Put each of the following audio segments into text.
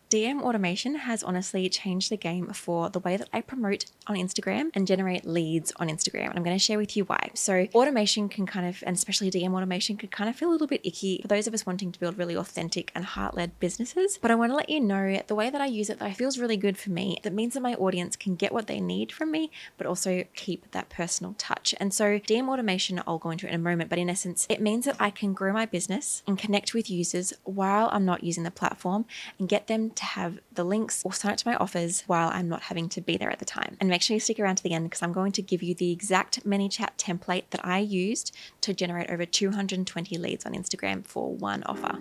DM automation has honestly changed the game for the way that I promote on Instagram and generate leads on Instagram. And I'm going to share with you why. So automation can kind of, and especially DM automation, can kind of feel a little bit icky for those of us wanting to build really authentic and heart-led businesses. But I want to let you know the way that I use it that feels really good for me, that means that my audience can get what they need from me, but also keep that personal touch. And so DM automation, I'll go into it in a moment, but in essence, it means that I can grow my business and connect with users while I'm not using the platform and get them to have the links or sign up to my offers while I'm not having to be there at the time. And make sure you stick around to the end because I'm going to give you the exact Manychat template that I used to generate over 220 leads on Instagram for one offer.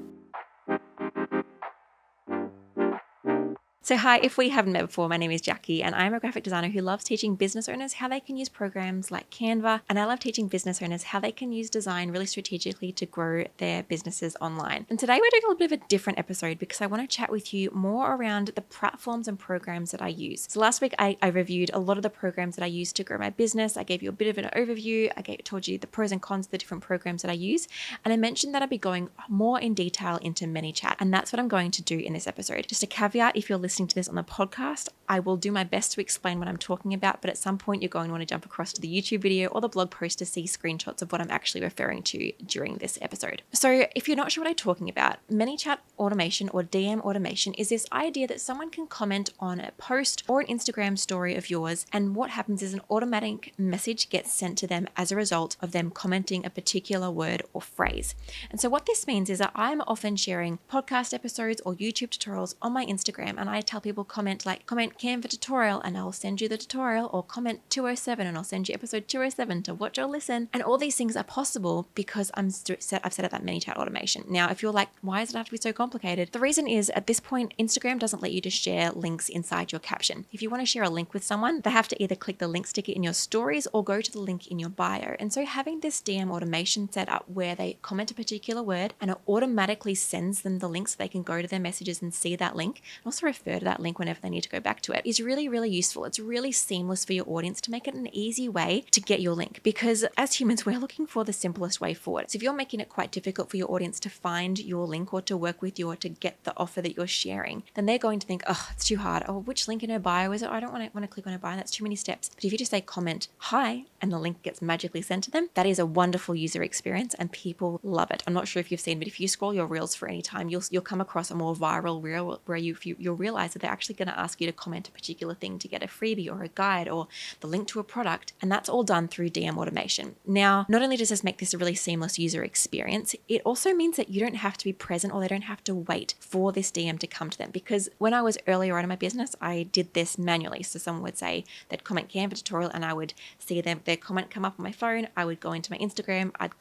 So hi, if we haven't met before, my name is Jackie and I'm a graphic designer who loves teaching business owners how they can use programs like Canva, and I love teaching business owners how they can use design really strategically to grow their businesses online. And today we're doing a little bit of a different episode because I want to chat with you more around the platforms and programs that I use. So last week I reviewed a lot of the programs that I use to grow my business. I gave you a bit of an overview. Told you the pros and cons of the different programs that I use. And I mentioned that I'd be going more in detail into Manychat. And that's what I'm going to do in this episode. Just a caveat, if you're listening to this on the podcast, I will do my best to explain what I'm talking about, but at some point you're going to want to jump across to the YouTube video or the blog post to see screenshots of what I'm actually referring to during this episode. So if you're not sure what I'm talking about, Manychat automation or DM automation is this idea that someone can comment on a post or an Instagram story of yours, and what happens is an automatic message gets sent to them as a result of them commenting a particular word or phrase. And so what this means is that I'm often sharing podcast episodes or YouTube tutorials on my Instagram, and I tell people comment Canva tutorial and I'll send you the tutorial, or comment 207 and I'll send you episode 207 to watch or listen. And all these things are possible because I've set up that Manychat automation. Now, if you're like, why does it have to be so complicated? The reason is at this point, Instagram doesn't let you just share links inside your caption. If you want to share a link with someone, they have to either click the link sticker in your stories or go to the link in your bio. And so having this DM automation set up where they comment a particular word and it automatically sends them the link so they can go to their messages and see that link and also refer to that link whenever they need to go back to it is really, really useful. It's really seamless for your audience to make it an easy way to get your link, because as humans, we're looking for the simplest way forward. So if you're making it quite difficult for your audience to find your link or to work with you or to get the offer that you're sharing, then they're going to think, oh, it's too hard. Oh, which link in her bio is it? I don't want to click on her bio. That's too many steps. But if you just say comment hi and the link gets magically sent to them, that is a wonderful user experience and people love it. I'm not sure if you've seen, but if you scroll your reels for any time, you'll come across a more viral reel where you'll realize that they're actually going to ask you to comment a particular thing to get a freebie or a guide or the link to a product. And that's all done through DM automation. Now, not only does this make this a really seamless user experience, it also means that you don't have to be present or they don't have to wait for this DM to come to them. Because when I was earlier on in my business, I did this manually. So someone would say they'd comment Canva tutorial and I would see their comment come up on my phone. I would go into my Instagram. I'd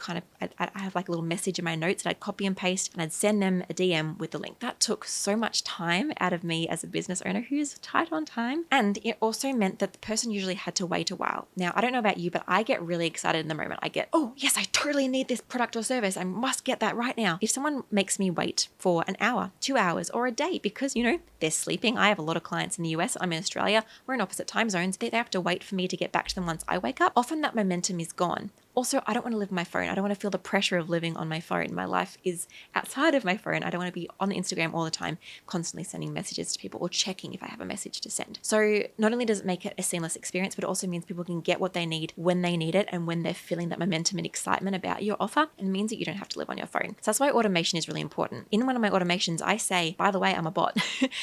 have like a little message in my notes that I'd copy and paste and I'd send them a DM with the link. That took so much time out of me as a business owner who's tight on time. And it also meant that the person usually had to wait a while. Now, I don't know about you, but I get really excited in the moment. I get, oh yes, I totally need this product or service. I must get that right now. If someone makes me wait for an hour, 2 hours, or a day because, they're sleeping. I have a lot of clients in the US. I'm in Australia. We're in opposite time zones. They have to wait for me to get back to them once I wake up. Often that momentum is gone. Also, I don't want to live on my phone. I don't want to feel the pressure of living on my phone. My life is outside of my phone. I don't want to be on Instagram all the time, constantly sending messages to people or checking if I have a message to send. So not only does it make it a seamless experience, but it also means people can get what they need when they need it and when they're feeling that momentum and excitement about your offer, and means that you don't have to live on your phone. So that's why automation is really important. In one of my automations, I say, by the way, I'm a bot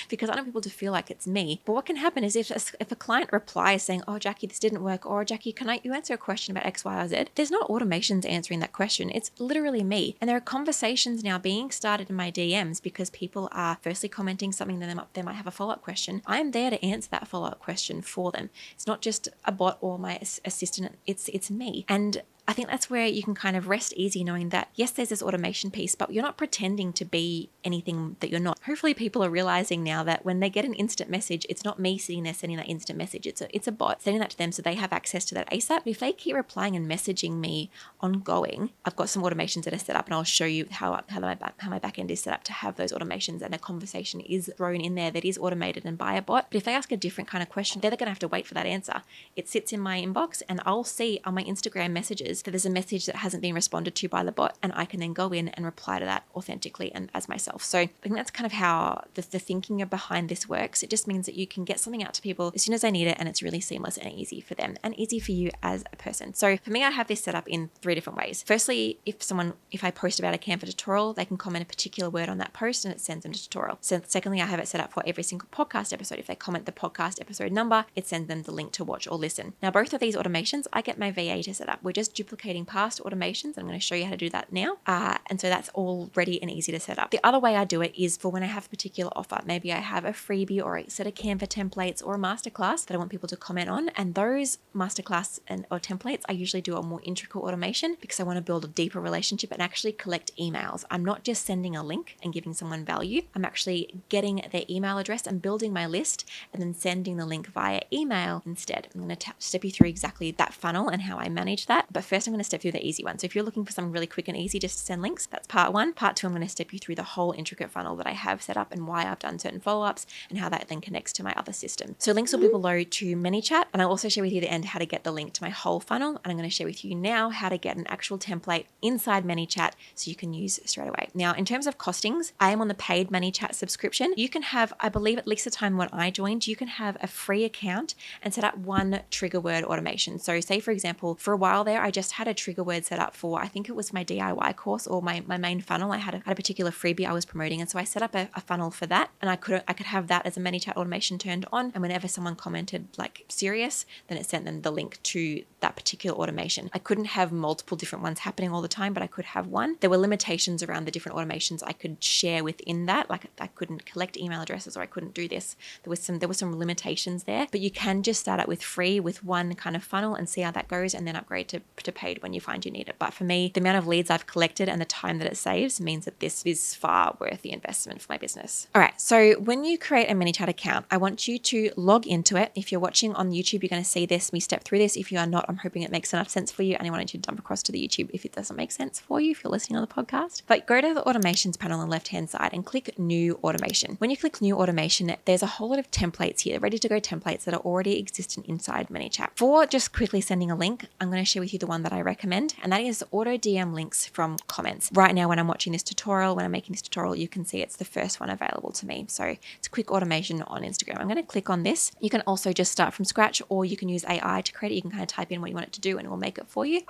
because I don't want people to feel like it's me. But what can happen is if a client replies saying, oh, Jackie, this didn't work, or Jackie, you answer a question about X, Y, or Z? There's not automations answering that question. It's literally me. And there are conversations now being started in my DMs because people are firstly commenting something that they might have a follow-up question. I'm there to answer that follow-up question for them. It's not just a bot or my assistant. It's me. And I think that's where you can kind of rest easy knowing that, yes, there's this automation piece, but you're not pretending to be anything that you're not. Hopefully people are realizing now that when they get an instant message, it's not me sitting there sending that instant message. It's a bot sending that to them so they have access to that ASAP. But if they keep replying and messaging me ongoing, I've got some automations that are set up and I'll show you how my back end is set up to have those automations, and a conversation is thrown in there that is automated and by a bot. But if they ask a different kind of question, they're going to have to wait for that answer. It sits in my inbox and I'll see on my Instagram messages messages, that there's a message that hasn't been responded to by the bot, and I can then go in and reply to that authentically and as myself. So I think that's kind of how the thinking behind this works. It just means that you can get something out to people as soon as they need it, and it's really seamless and easy for them and easy for you as a person. So for me, I have this set up in 3 different ways. Firstly, if I post about a Canva tutorial, they can comment a particular word on that post and it sends them to tutorial. So secondly, I have it set up for every single podcast episode. If they comment the podcast episode number, it sends them the link to watch or listen. Now, both of these automations, I get my VA to set up. We're just duplicating past automations. I'm going to show you how to do that now. And so that's all ready and easy to set up. The other way I do it is for when I have a particular offer. Maybe I have a freebie or a set of Canva templates or a masterclass that I want people to comment on. And those masterclass or templates, I usually do a more intricate automation because I want to build a deeper relationship and actually collect emails. I'm not just sending a link and giving someone value. I'm actually getting their email address and building my list and then sending the link via email instead. I'm going to step you through exactly that funnel and how I manage that. But first, I'm going to step through the easy one. So if you're looking for something really quick and easy just to send links, that's part 1. Part 2, I'm going to step you through the whole intricate funnel that I have set up and why I've done certain follow-ups and how that then connects to my other system. So links will be below to Manychat, and I'll also share with you at the end how to get the link to my whole funnel. And I'm going to share with you now how to get an actual template inside Manychat so you can use straight away. Now, in terms of costings, I am on the paid Manychat subscription. You can have, I believe at least the time when I joined, you can have a free account and set up one trigger word automation. So say, for example, for a while there, I just had a trigger word set up for, I think it was my DIY course or my main funnel. I had a particular freebie I was promoting. And so I set up a funnel for that. And I could have that as a Manychat automation turned on. And whenever someone commented like serious, then it sent them the link to that particular automation. I couldn't have multiple different ones happening all the time, but I could have one. There were limitations around the different automations I could share within that. Like I couldn't collect email addresses or I couldn't do this. There were some limitations there, but you can just start out with free with one kind of funnel and see how that goes and then upgrade to paid when you find you need it. But for me, the amount of leads I've collected and the time that it saves means that this is far worth the investment for my business. All right. So when you create a Manychat account, I want you to log into it. If you're watching on YouTube, you're going to see this, me step through this. If you are not, I'm hoping it makes enough sense for you. And I want you to jump across to the YouTube if it doesn't make sense for you, if you're listening on the podcast. But go to the automations panel on the left-hand side and click new automation. When you click new automation, there's a whole lot of templates here, ready to go templates that are already existing inside Manychat. For just quickly sending a link, I'm going to share with you the one that I recommend, and that is auto DM links from comments. Right now, when I'm watching this tutorial, when I'm making this tutorial, you can see it's the first one available to me. So it's a quick automation on Instagram. I'm going to click on this. You can also just start from scratch, or you can use AI to create it. You can kind of type in what you want it to do and it will make it for you.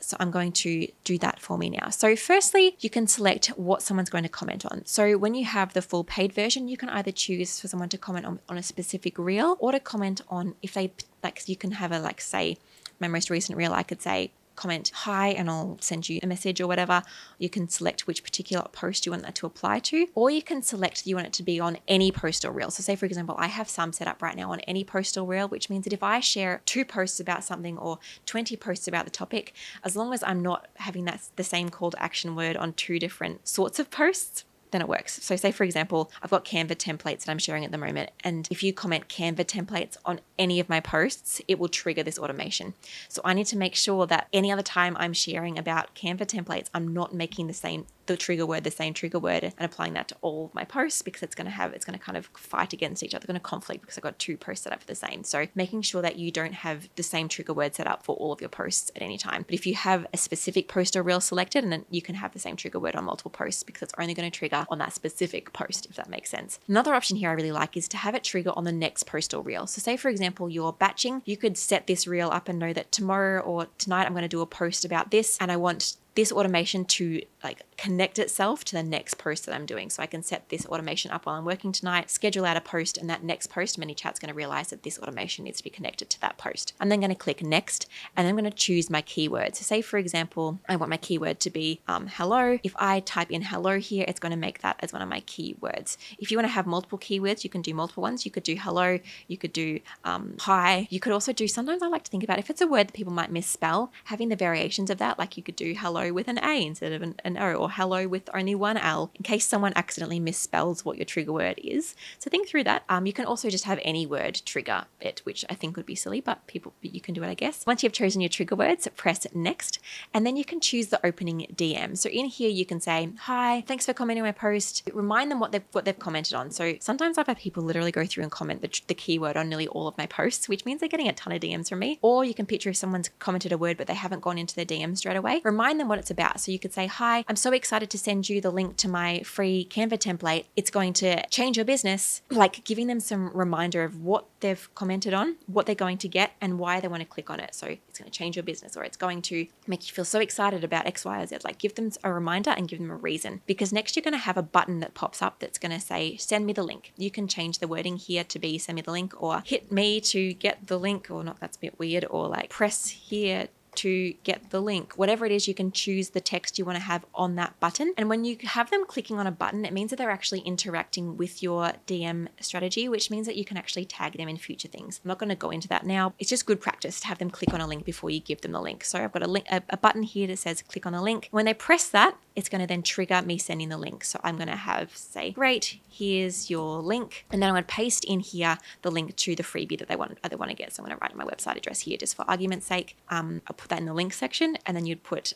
So I'm going to do that for me now. So firstly, you can select what someone's going to comment on. So when you have the full paid version, you can either choose for someone to comment on a specific reel or to comment on if they, like you can have a, like say, my most recent reel, I could say, comment hi and I'll send you a message or whatever. You can select which particular post you want that to apply to, or you can select you want it to be on any post or reel. So say, for example, I have some set up right now on any post or reel, which means that if I share 2 posts about something or 20 posts about the topic, as long as I'm not having that the same call to action word on 2 different sorts of posts, then it works. So say, for example, I've got Canva templates that I'm sharing at the moment. And if you comment Canva templates on any of my posts, it will trigger this automation. So I need to make sure that any other time I'm sharing about Canva templates, I'm not making the same trigger word and applying that to all of my posts, because it's going to kind of fight against each other, going to conflict because I've got 2 posts set up for the same. So making sure that you don't have the same trigger word set up for all of your posts at any time. But if you have a specific post or reel selected, and then you can have the same trigger word on multiple posts because it's only going to trigger on that specific post, if that makes sense. Another option here I really like is to have it trigger on the next post or reel. So say, for example, you're batching, you could set this reel up and know that tomorrow or tonight I'm going to do a post about this, and I want this automation to like connect itself to the next post that I'm doing. So I can set this automation up while I'm working tonight, schedule out a post, and that next post, Manychat's going to realize that this automation needs to be connected to that post. I'm then going to click next, and I'm going to choose my keyword. So say, for example, I want my keyword to be hello. If I type in hello here, it's going to make that as one of my keywords. If you want to have multiple keywords, you can do multiple ones. You could do hello, you could do hi. You could also do, sometimes I like to think about if it's a word that people might misspell, having the variations of that, like you could do hello hello with an A instead of an O, or hello with only one L, in case someone accidentally misspells what your trigger word is. So think through that. You can also just have any word trigger it, which I think would be silly, but you can do it, I guess. Once you've chosen your trigger words, press next, and then you can choose the opening DM. So in here you can say, hi, thanks for commenting on my post. Remind them what they've commented on. So sometimes I've had people literally go through and comment the keyword on nearly all of my posts, which means they're getting a ton of DMs from me. Or you can picture if someone's commented a word but they haven't gone into their DM straight away, remind them what it's about. So you could say, hi, I'm so excited to send you the link to my free Canva template. It's going to change your business, like giving them some reminder of what they've commented on, what they're going to get, and why they want to click on it. So it's going to change your business, or it's going to make you feel so excited about X, Y, or Z. Like give them a reminder and give them a reason, because next you're going to have a button that pops up that's going to say, send me the link. You can change the wording here to be send me the link, or hit me to get the link, or not, that's a bit weird, or like press here to get the link. Whatever it is, you can choose the text you want to have on that button. And when you have them clicking on a button, it means that they're actually interacting with your DM strategy, which means that you can actually tag them in future things. I'm not going to go into that now. It's just good practice to have them click on a link before you give them the link. So I've got a button here that says click on the link. When they press that, it's going to then trigger me sending the link. So I'm going to have say, great, here's your link. And then I'm going to paste in here the link to the freebie that they want to get. So I'm going to write my website address here just for argument's sake. I'll put that in the link section, and then you'd put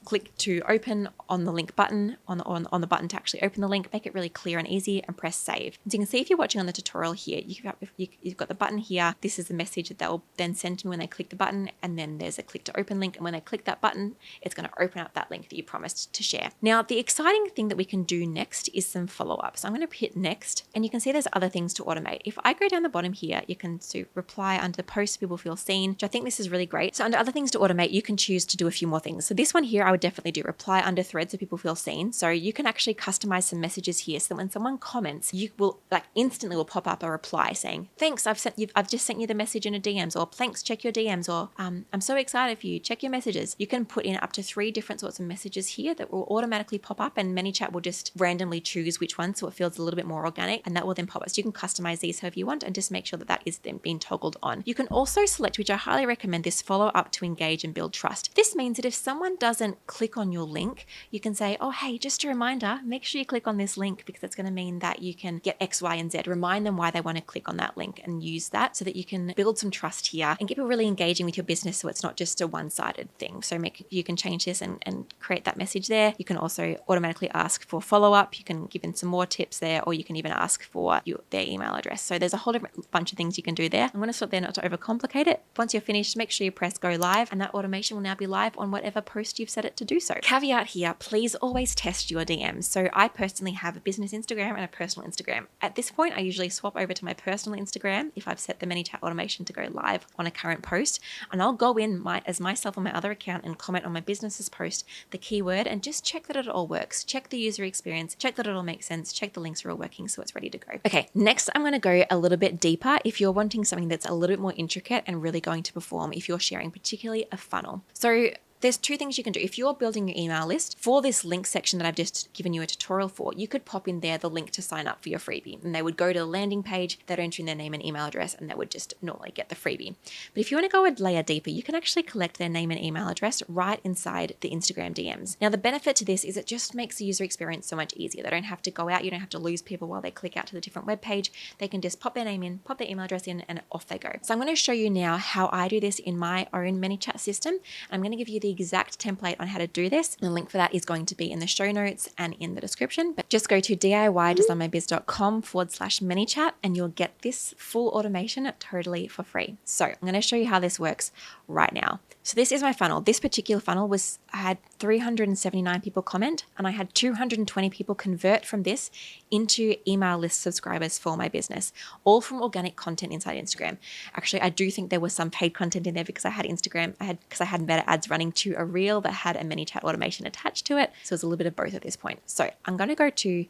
click to open on the link button, on the button to actually open the link, make it really clear and easy, and press save. So you can see if you're watching on the tutorial here, you've got the button here. This is the message that they'll then send to me when they click the button, and then there's a click to open link, and when they click that button, it's going to open up that link that you promised to share. Now, the exciting thing that we can do next is some follow-up. So I'm going to hit next, and you can see there's other things to automate. If I go down the bottom here, you can do reply under post, people feel seen, which I think this is really great. So under other things to automate, you can choose to do a few more things. So this one here, I would definitely do reply under thread so people feel seen. So you can actually customize some messages here so that when someone comments, you will instantly will pop up a reply saying, thanks, I've just sent you the message in a DMs, or thanks, check your DMs, or I'm so excited for you, check your messages. You can put in up to 3 different sorts of messages here that will automatically pop up, and Manychat will just randomly choose which one so it feels a little bit more organic, and that will then pop up. So you can customize these however you want and just make sure that that is then being toggled on. You can also select, which I highly recommend, this follow up to engage and build trust. This means that if someone doesn't click on your link, you can say, oh, hey, just a reminder, make sure you click on this link, because it's going to mean that you can get X, Y, and Z. Remind them why they want to click on that link and use that so that you can build some trust here and get people really engaging with your business so it's not just a one-sided thing. So you can change this and create that message there. You can also automatically ask for follow-up. You can give in some more tips there, or you can even ask for their email address. So there's a whole different bunch of things you can do there. I'm going to stop there not to overcomplicate it. Once you're finished, make sure you press go live, and that automation will now be live on whatever post you've set it to do so. Caveat here, please always test your DMs. So I personally have a business Instagram and a personal Instagram. At this point, I usually swap over to my personal Instagram if I've set the Manychat automation to go live on a current post, and I'll go in as myself on my other account and comment on my business's post the keyword and just check that it all works. Check the user experience, check that it all makes sense, check the links are all working so it's ready to go. Okay, next I'm going to go a little bit deeper if you're wanting something that's a little bit more intricate and really going to perform if you're sharing particularly a funnel. So there's 2 things you can do. If you're building your email list, for this link section that I've just given you a tutorial for, you could pop in there the link to sign up for your freebie, and they would go to the landing page, they'd enter in their name and email address, and they would just normally get the freebie. But if you want to go a layer deeper, you can actually collect their name and email address right inside the Instagram DMs. Now, the benefit to this is it just makes the user experience so much easier. They don't have to go out, you don't have to lose people while they click out to the different web page. They can just pop their name in, pop their email address in, and off they go. So I'm going to show you now how I do this in my own Manychat system. I'm going to give you the exact template on how to do this. The link for that is going to be in the show notes and in the description, but just go to DIYdesignmybiz.com/Manychat and you'll get this full automation totally for free. So I'm going to show you how this works right now. So this is my funnel. This particular funnel I had 379 people comment, and I had 220 people convert from this into email list subscribers for my business, all from organic content inside Instagram. Actually, I do think there was some paid content in there because I had Meta ads running to a reel that had a Manychat automation attached to it. So it's a little bit of both at this point. So I'm going to go to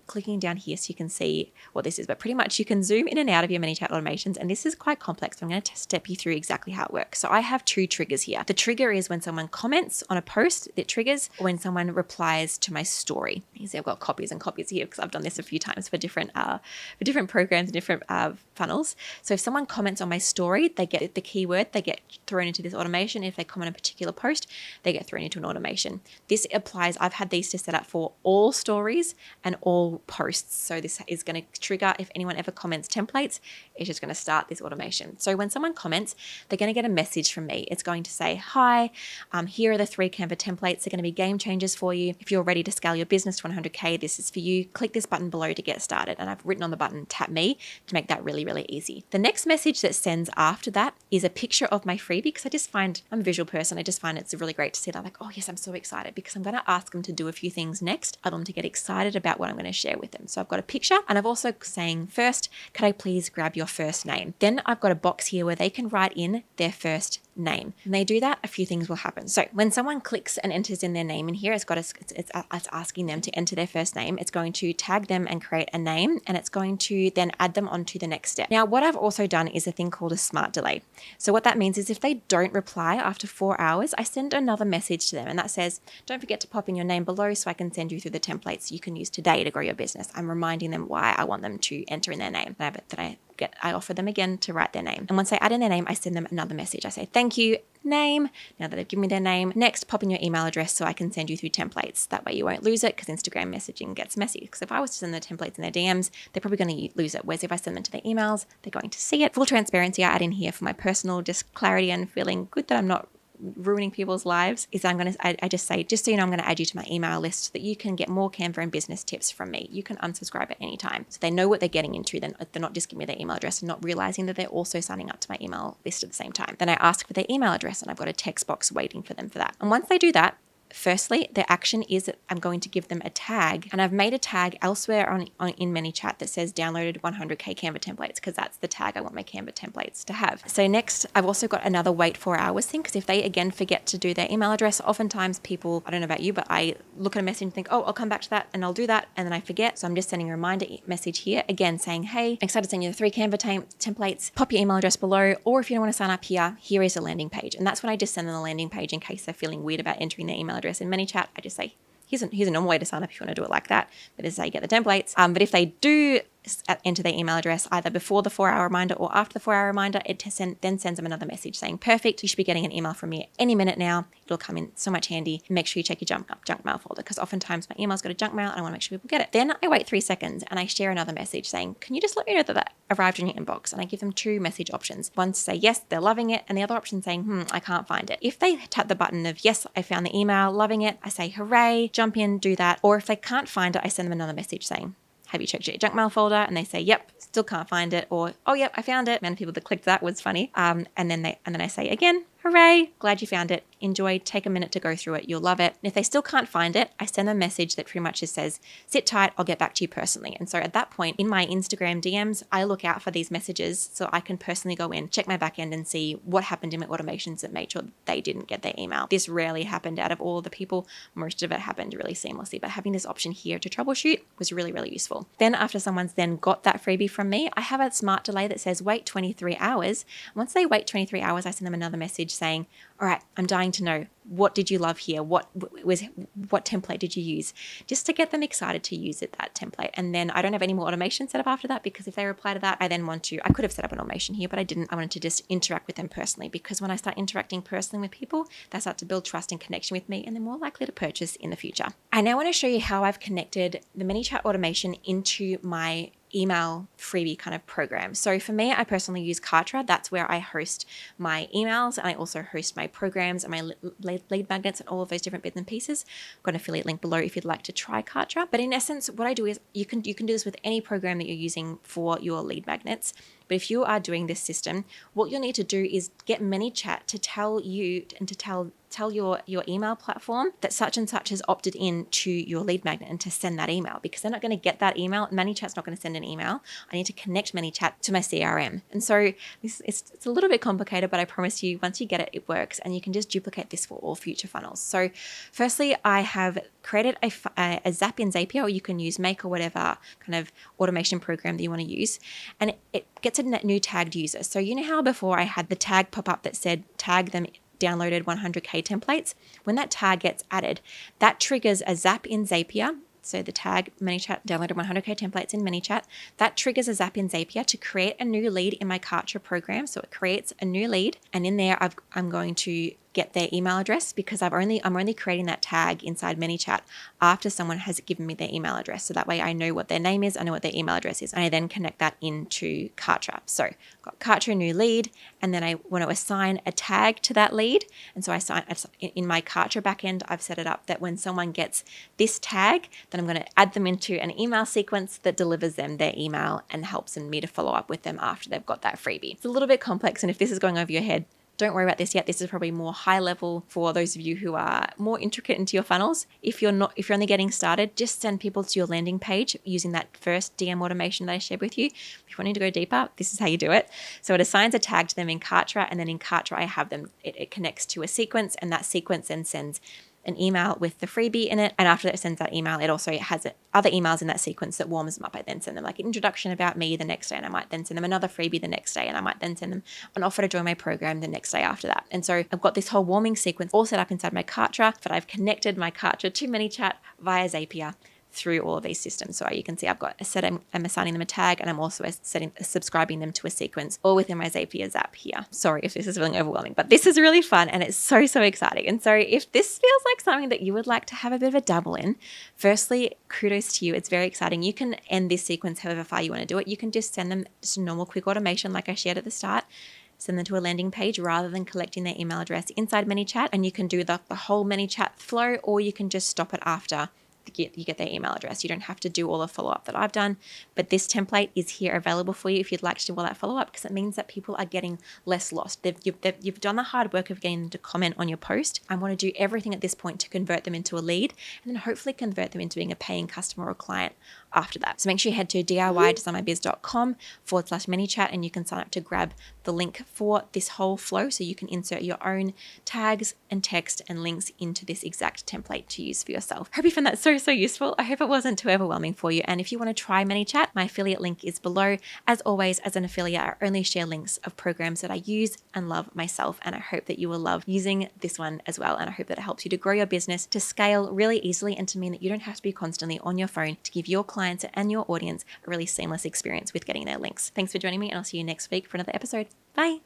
clicking down here so you can see what this is, but pretty much you can zoom in and out of your Manychat automations, and this is quite complex. So I'm going to step you through exactly how it works. So I have 2 triggers here. The trigger is when someone comments on a post, it triggers, or when someone replies to my story. You see I've got copies and copies here because I've done this a few times for different programs and different funnels. So if someone comments on my story, they get the keyword, they get thrown into this automation. If they comment on a particular post, they get thrown into an automation. This applies, I've had these to set up for all stories and all posts. So this is going to trigger if anyone ever comments templates, it's just going to start this automation. So when someone comments, they're going to get a message from me. It's going to say, hi, here are the 3 Canva templates. They're going to be game changers for you. If you're ready to scale your business to 100K, this is for you. Click this button below to get started. And I've written on the button, tap me, to make that really, really easy. The next message that sends after that is a picture of my freebie, because I just find, I'm a visual person. I just find it's really great to see that. Like, oh yes, I'm so excited, because I'm going to ask them to do a few things next. I want them to get excited about what I'm going to share with them. So I've got a picture, and I've also saying first, could I please grab your first name? Then I've got a box here where they can write in their first name. When they do that, a few things will happen. So when someone clicks and enters in their name in here, it's asking them to enter their first name. It's going to tag them and create a name, and it's going to then add them onto the next step. Now, what I've also done is a thing called a smart delay. So what that means is if they don't reply after 4 hours, I send another message to them, and that says, don't forget to pop in your name below so I can send you through the templates you can use today to grow your business. I'm reminding them why I want them to enter in their name. I offer them again to write their name. And once they add in their name, I send them another message. I say, thank you, name. Now that they've given me their name, next pop in your email address so I can send you through templates. That way you won't lose it, because Instagram messaging gets messy. Because if I was to send the templates in their DMs, they're probably going to lose it. Whereas if I send them to their emails, they're going to see it. Full transparency, I add in here for my personal just clarity and feeling good that I'm not ruining people's lives, is I just say, just so you know, I'm going to add you to my email list so that you can get more Canva and business tips from me. You can unsubscribe at any time. So they know what they're getting into. Then they're not just giving me their email address and not realizing that they're also signing up to my email list at the same time. Then I ask for their email address, and I've got a text box waiting for them for that. And once they do that, firstly, their action is that I'm going to give them a tag, and I've made a tag elsewhere in Manychat that says downloaded 100K Canva templates, because that's the tag I want my Canva templates to have. So next, I've also got another wait 4 hours thing, because if they again forget to do their email address, oftentimes people, I don't know about you, but I look at a message and think, oh, I'll come back to that and I'll do that, and then I forget. So I'm just sending a reminder message here again saying, hey, I'm excited to send you the 3 Canva templates, pop your email address below, or if you don't want to sign up here is a landing page. And that's when I just send them the landing page in case they're feeling weird about entering their email address in Manychat. I just say, here's a normal way to sign up if you want to do it like that. But as I get the templates. But if they do enter their email address either before the 4-hour reminder or after the 4-hour reminder, it then sends them another message saying, perfect, you should be getting an email from me any minute now. It'll come in so much handy. Make sure you check your junk mail folder, because oftentimes my emails go to junk mail and I want to make sure people get it. Then I wait 3 seconds and I share another message saying, can you just let me know that arrived in your inbox? And I give them 2 message options. One to say, yes, they're loving it. And the other option saying, I can't find it. If they tap the button of, yes, I found the email, loving it, I say, hooray, jump in, do that. Or if they can't find it, I send them another message saying, have you checked your junk mail folder? And they say, yep, still can't find it. Or, oh, yep, I found it. Many people that clicked that was funny. And then I say again, hooray, glad you found it. Enjoy, take a minute to go through it. You'll love it. And if they still can't find it, I send them a message that pretty much just says, sit tight, I'll get back to you personally. And so at that point in my Instagram DMs, I look out for these messages so I can personally go in, check my back end and see what happened in my automations that made sure they didn't get their email. This rarely happened out of all the people. Most of it happened really seamlessly, but having this option here to troubleshoot was really, really useful. Then after someone's then got that freebie from me, I have a smart delay that says wait 23 hours. Once they wait 23 hours, I send them another message saying, all right, I'm dying to know, what did you love here? What template did you use? Just to get them excited to use that template. And then I don't have any more automation set up after that, because if they reply to that, I could have set up an automation here, but I didn't. I wanted to just interact with them personally, because when I start interacting personally with people, they start to build trust and connection with me, and they're more likely to purchase in the future. I now want to show you how I've connected the Manychat automation into my email freebie kind of program. So for me, I personally use Kartra. That's where I host my emails, and I also host my programs and my lead magnets and all of those different bits and pieces. I've got an affiliate link below if you'd like to try Kartra. But in essence, what I do is you can do this with any program that you're using for your lead magnets. But if you are doing this system, what you'll need to do is get Manychat to tell you and to tell your email platform that such and such has opted in to your lead magnet and to send that email, because they're not going to get that email. Manychat's not going to send an email. I need to connect Manychat to my CRM. And so it's a little bit complicated, but I promise you, once you get it, it works, and you can just duplicate this for all future funnels. So firstly, I have created a zapier, or you can use Make or whatever kind of automation program that you want to use. And it gets a new tagged user. So you know how before I had the tag pop up that said tag them downloaded 100K templates? When that tag gets added, that triggers a zap in Zapier. So the tag Manychat downloaded 100K templates in Manychat, that triggers a zap in Zapier to create a new lead in my Kartra program. So it creates a new lead, and in there I'm going to get their email address because I'm only creating that tag inside Manychat after someone has given me their email address. So that way I know what their name is, I know what their email address is, and I then connect that into Kartra. So got Kartra new lead, and then I want to assign a tag to that lead. And so in my Kartra backend, I've set it up that when someone gets this tag, then I'm going to add them into an email sequence that delivers them their email and helps me to follow up with them after they've got that freebie. It's a little bit complex, and if this is going over your head, don't worry about this yet. This is probably more high level for those of you who are more intricate into your funnels. If you're only getting started, just send people to your landing page using that first DM automation that I shared with you. If you want to go deeper, this is how you do it. So it assigns a tag to them in Kartra, and then in Kartra I have them, it connects to a sequence, and that sequence then sends an email with the freebie in it. And after it sends that email, it also has other emails in that sequence that warms them up. I then send them like an introduction about me the next day, and I might then send them another freebie the next day, and I might then send them an offer to join my program the next day after that. And so I've got this whole warming sequence all set up inside my Kartra, but I've connected my Kartra to Manychat via Zapier through all of these systems. So you can see I've got I'm assigning them a tag, and I'm also subscribing them to a sequence all within my Zapier Zap here. Sorry if this is feeling overwhelming, but this is really fun and it's so exciting. And so if this feels like something that you would like to have a bit of a dabble in, firstly, kudos to you. It's very exciting. You can end this sequence however far you want to do it. You can just send them just a normal quick automation like I shared at the start. Send them to a landing page rather than collecting their email address inside Manychat, and you can do the whole Manychat flow, or you can just stop it after you get their email address. You don't have to do all the follow-up that I've done, but this template is here available for you if you'd like to do all that follow-up, because it means that people are getting less lost. You've done the hard work of getting them to comment on your post. I want to do everything at this point to convert them into a lead, and then hopefully convert them into being a paying customer or client after that. So make sure you head to DIY-designmybiz.com/Manychat, and you can sign up to grab the link for this whole flow, so you can insert your own tags and text and links into this exact template to use for yourself. Hope you found that so useful. I hope it wasn't too overwhelming for you. And if you want to try Manychat, my affiliate link is below. As always, as an affiliate, I only share links of programs that I use and love myself. And I hope that you will love using this one as well. And I hope that it helps you to grow your business, to scale really easily, and to mean that you don't have to be constantly on your phone to give your clients and your audience a really seamless experience with getting their links. Thanks for joining me, and I'll see you next week for another episode. Bye.